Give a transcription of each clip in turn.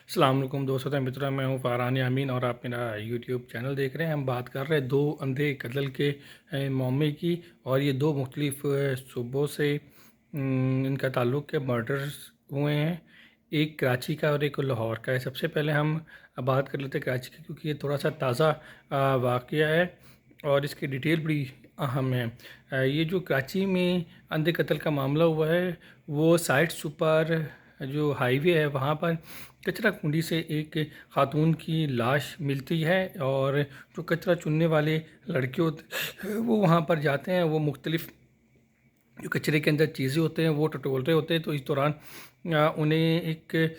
अस्सलाम वालेकुम दोस्तों मित्रों, मैं हूँ फ़रहान यामीन और आप मेरा यूट्यूब चैनल देख रहे हैं। हम बात कर रहे हैं दो अंधे कत्ल के मामले की। और ये दो मुख्तलिफ सूबों से इनका ताल्लुक़ है, मर्डर्स हुए हैं। एक कराची का और एक लाहौर का है। सबसे पहले हम बात कर लेते हैं कराची की, क्योंकि ये थोड़ा सा ताज़ा वाक़या है और इसकी डिटेल बड़ी अहम है। ये जो कराची में अंधे कत्ल का मामला हुआ है, वो साइड सुपर जो हाईवे है वहाँ पर कचरा कुंडी से एक खातून की लाश मिलती है। और जो कचरा चुनने वाले लड़के होते हैं वो वहाँ पर जाते हैं। वो मुख्तलिफ़ जो कचरे के अंदर चीज़ें होते हैं वो टटोल रहे होते हैं। तो इस दौरान उन्हें एक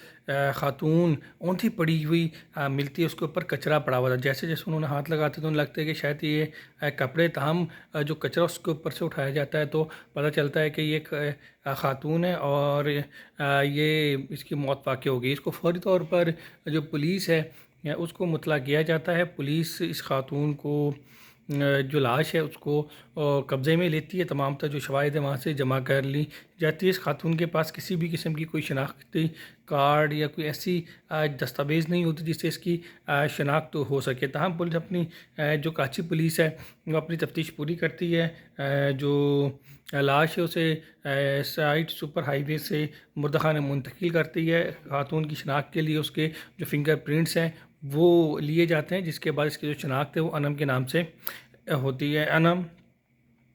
खातून औंधी पड़ी हुई मिलती है, उसके ऊपर कचरा पड़ा हुआ था। जैसे जैसे उन्होंने हाथ लगाते तो उन्हें लगता है कि शायद ये कपड़े, ताहम जो कचरा उसके ऊपर से उठाया जाता है तो पता चलता है कि ये एक खातून है और ये इसकी मौत वाक़ई हो गई। इसको फौरी तौर पर जो पुलिस है उसको मुतला किया जाता है। पुलिस इस खातून को जो लाश है उसको कब्ज़े में लेती है। तमाम तर जो शवाहिद वहाँ से जमा कर ली जाती है। इस खातून के पास किसी भी किस्म की कोई शनाख्ती कार्ड या कोई ऐसी दस्तावेज़ नहीं होती जिससे इसकी शनाख्त हो सके। ताहम पुलिस अपनी जो कराची पुलिस है वो अपनी तफ्तीश पूरी करती है। जो लाश है उसे साइड सुपर हाईवे से मुर्दा खाने मुंतकिल करती है। खातून की शनाख्त के लिए उसके जो फिंगर प्रिंट्स हैं वो लिए जाते हैं, जिसके बाद इसकी जो शनाख्त है वो अनम के नाम से होती है। अनम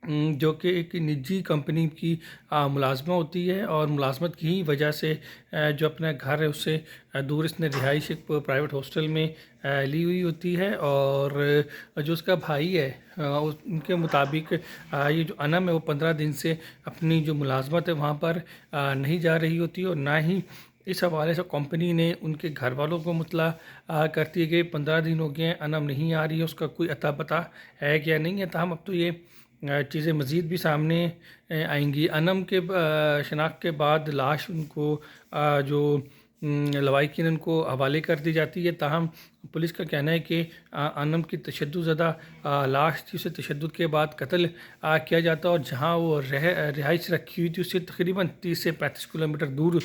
जो कि एक निजी कंपनी की मुलाजमा होती है और मुलाजमत की ही वजह से जो अपना घर है उससे दूर इसने रिहाइश एक प्राइवेट हॉस्टल में ली हुई होती है। और जो उसका भाई है उनके मुताबिक ये जो अनम है वो 15 दिन से अपनी जो मुलाजमत है वहाँ पर नहीं जा रही होती और ना ही इस हवाले से कंपनी ने उनके घर वालों को मुतला करती है कि 15 दिन हो गए हैं, अनम नहीं आ रही है, उसका कोई अता पता है क्या नहीं है। ताहम अब तो ये चीज़ें मज़ीद भी सामने आएंगी। अनम के शनाख्त के बाद लाश उनको जो लवाहिकीन उनको हवाले कर दी जाती है। ताहम पुलिस का कहना है कि अनम की तशद्दुज़दा लाश थी, उसे तशद्दुद के बाद कत्ल किया जाता और जहां वो रिहाइश रखी हुई थी उससे तकरीबन 30 से 35 किलोमीटर दूर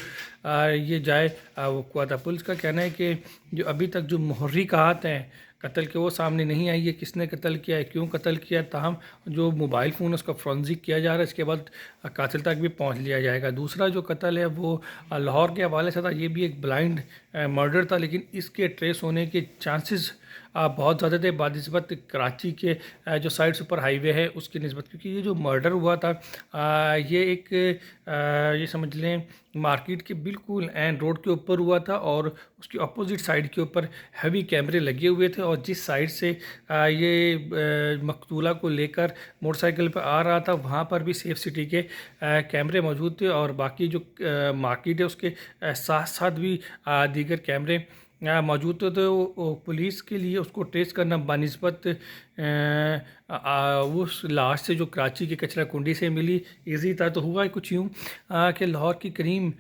ये जाए वक़ुआ था। पुलिस का कहना है कि जो अभी तक जो मुहर्रिकात हैं कत्ल के वो सामने नहीं आई है, किसने कत्ल किया है, क्यों कत्ल किया है। ताहम जो मोबाइल फ़ोन है उसका फोरेंसिक किया जा रहा है, इसके बाद कातिल तक भी पहुंच लिया जाएगा। दूसरा जो कत्ल है वो लाहौर के हवाले से था। ये भी एक ब्लाइंड मर्डर था, लेकिन इसके ट्रेस होने के चांसेस बहुत ज़्यादा थे बानिस्बत कराची के जो साइड सुपर हाईवे है उसकी निस्बत, क्योंकि ये जो मर्डर हुआ था ये एक ये समझ लें मार्केट के बिल्कुल एंड रोड के ऊपर हुआ था और उसकी अपोजिट साइड के ऊपर हैवी कैमरे लगे हुए थे। और जिस साइड से ये मकतूला को लेकर मोटरसाइकिल पर आ रहा था वहाँ पर भी सेफ सिटी के कैमरे मौजूद थे और बाकी जो मार्केट है उसके साथ साथ भी दीगर कैमरे मौजूद थे। तो पुलिस के लिए उसको ट्रेस करना बानिस्बत उस लाश से जो कराची के कचरा कुंडी से मिली ईजी था। तो हुआ कुछ यूँ कि लाहौर की करीम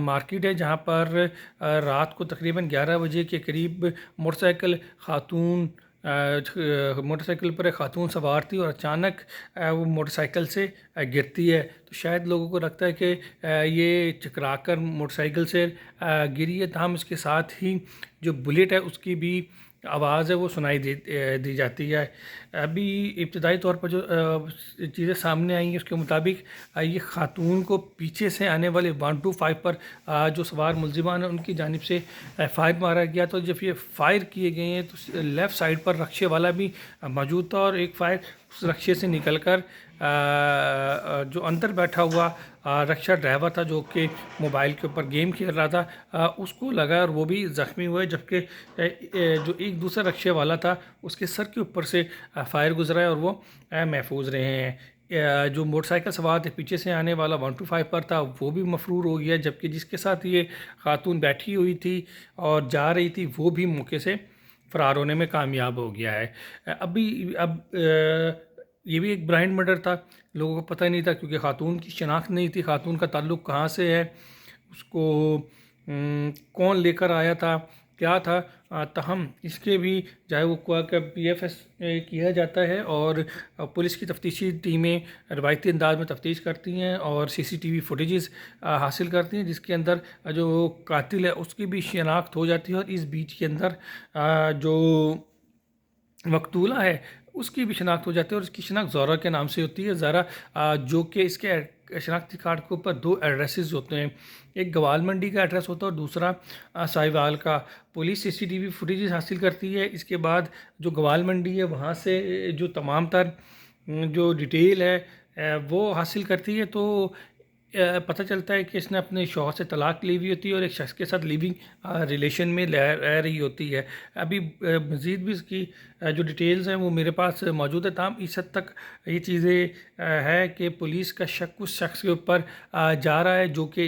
मार्केट है जहाँ पर रात को तकरीबन 11 बजे के करीब मोटरसाइकिल पर एक खातून सवार थी और अचानक वो मोटरसाइकिल से गिरती है। तो शायद लोगों को लगता है कि ये चकराकर मोटरसाइकिल से गिरी है। ताहम इसके साथ ही जो बुलेट है उसकी भी आवाज़ है वो सुनाई दी जाती है। अभी इब्तदाई तौर पर जो चीज़ें सामने आई हैं उसके मुताबिक ये खातून को पीछे से आने वाले 125 पर जो सवार मुलजिमान हैं उनकी जानिब से फायर मारा गया। तो जब ये फायर किए गए हैं तो लेफ़्ट साइड पर रक्शे वाला भी मौजूद था और एक फायर उस रक्शे से निकल कर जो अंदर बैठा हुआ रक्षा ड्राइवर था जो कि मोबाइल के ऊपर गेम खेल रहा था उसको लगा और वो भी ज़ख्मी हुए। जबकि जो एक दूसरा रक्शे वाला था उसके सर के ऊपर से फायर गुजरा है और वो महफूज रहे हैं। जो मोटरसाइकिल सवार थे पीछे से आने वाला 125 पर था वो भी मफरूर हो गया, जबकि जिसके साथ ये खातून बैठी हुई थी और जा रही थी वो भी मौके से फ़रार होने में कामयाब हो गया है। अब ये भी एक ब्लाइंड मर्डर था, लोगों को पता नहीं था क्योंकि खातून की शनाख्त नहीं थी, खातून का ताल्लुक़ कहाँ से है, उसको कौन लेकर आया था, क्या था। तहम इसके भी चाहे वो कुआ का PFS किया जाता है और पुलिस की तफ्तीशी टीमें रवायती अंदाज में तफ्तीश करती हैं और CCTV फुटेजेस हासिल करती हैं, जिसके अंदर जो कातिल है उसकी भी शिनाख्त हो जाती है। और इस बीच के अंदर जो मकतूला है उसकी भी शनाख्त हो जाती है और उसकी शनाख्त ज़ोरा के नाम से होती है। ज़रा जो कि इसके शनाख्ती कार्ड के ऊपर 2 एड्रेसेस होते हैं, एक गवाल मंडी का एड्रेस होता है और दूसरा साहिवाल का। पुलिस CCTV फुटेजेस हासिल करती है। इसके बाद जो गवाल मंडी है वहाँ से जो तमाम तर जो डिटेल है वो हासिल करती है। तो पता चलता है कि इसने अपने शौहर से तलाक ली हुई होती है और एक शख्स के साथ लिविंग रिलेशन में रह रही होती है। अभी मज़ीद भी इसकी जो डिटेल्स हैं वो मेरे पास मौजूद है। ताम इस हद तक ये चीज़ें है कि पुलिस का शक उस शख्स के ऊपर जा रहा है जो कि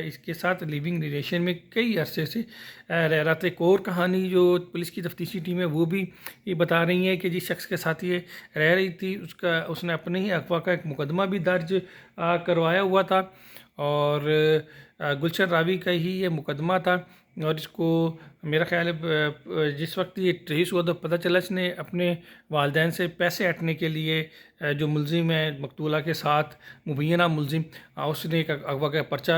इसके साथ लिविंग रिलेशन में कई अरसे से रह रहा था। एक और कहानी जो पुलिस की तफ्तीशी टीम है वो भी ये बता रही है कि जिस शख्स के साथ ये रह रही थी उसने अपने ही अगवा का एक मुकदमा भी दर्ज करवाया हुआ था और गुलशन रावी का ही ये मुकदमा था। और इसको मेरा ख्याल है जिस वक्त ये ट्रेस हुआ तो पता चला इसने अपने वालिदैन से पैसे हटने के लिए जो मुलजिम है मकतूला के साथ मुबैना मुलजिम उसने एक अगवा का पर्चा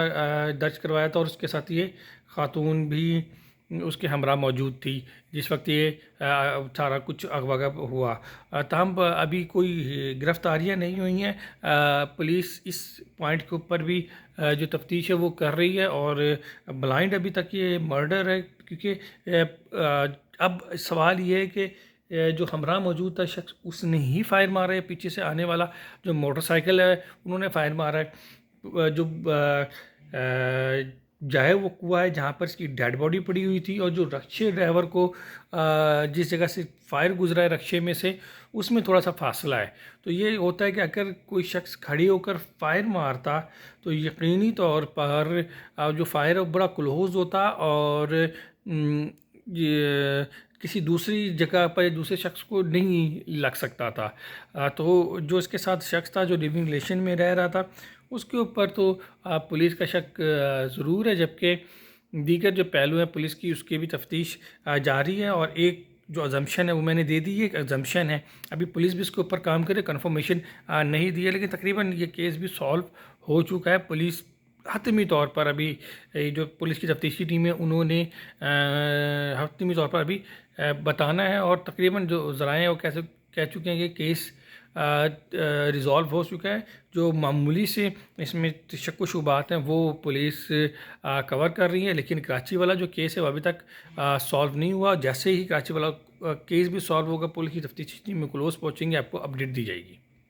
दर्ज करवाया था और उसके साथ ये खातून भी उसके हमरा मौजूद थी जिस वक्त ये सारा कुछ अगवा का हुआ। ताहम अभी कोई गिरफ्तारियां नहीं हुई हैं। पुलिस इस पॉइंट के ऊपर भी जो तफ्तीश है वो कर रही है और ब्लाइंड अभी तक ये मर्डर है, क्योंकि अब सवाल ये है कि जो हमरा मौजूद था शख्स उसने ही फायर मारा है, पीछे से आने वाला जो मोटरसाइकिल है उन्होंने फायर मारा है। जो जाए वो कुआ है जहाँ पर इसकी डेड बॉडी पड़ी हुई थी और जो रक्शे ड्राइवर को जिस जगह से फायर गुजरा है रक्शे में से उसमें थोड़ा सा फासला है। तो ये होता है कि अगर कोई शख्स खड़े होकर फायर मारता तो यकीनी तौर पर जो फायर है वो बड़ा क्लोज होता और ये किसी दूसरी जगह पर दूसरे शख्स को नहीं लग सकता था। तो जो इसके साथ शख्स था जो लिविंग रिलेशन में रह रहा था उसके ऊपर तो पुलिस का शक ज़रूर है, जबकि दीगर जो पहलू हैं पुलिस की उसकी भी तफ्तीश जारी है। और एक जो अजम्पशन है वो मैंने दे दी है, एक अजम्पशन है, अभी पुलिस भी इसके ऊपर काम करे, कन्फर्मेशन नहीं दी है, लेकिन तकरीबन ये केस भी सॉल्व हो चुका है। पुलिस हतमी तौर पर अभी जो पुलिस की तफ्तीशी टीम है उन्होंने हतमी तौर पर अभी बताना है और तकरीबन जो ज़राए हैं वो कैसे कह चुके हैं कि केस रिज़ॉल्व हो चुका है। जो मामूली से इसमें शक व शुबात हैं वो पुलिस कवर कर रही है, लेकिन कराची वाला जो केस है वो अभी तक सॉल्व नहीं हुआ। जैसे ही कराची वाला केस भी सॉल्व होगा पुलिस की तफ्तीशी टीम में क्लोज पहुँचेंगे आपको अपडेट दी जाएगी।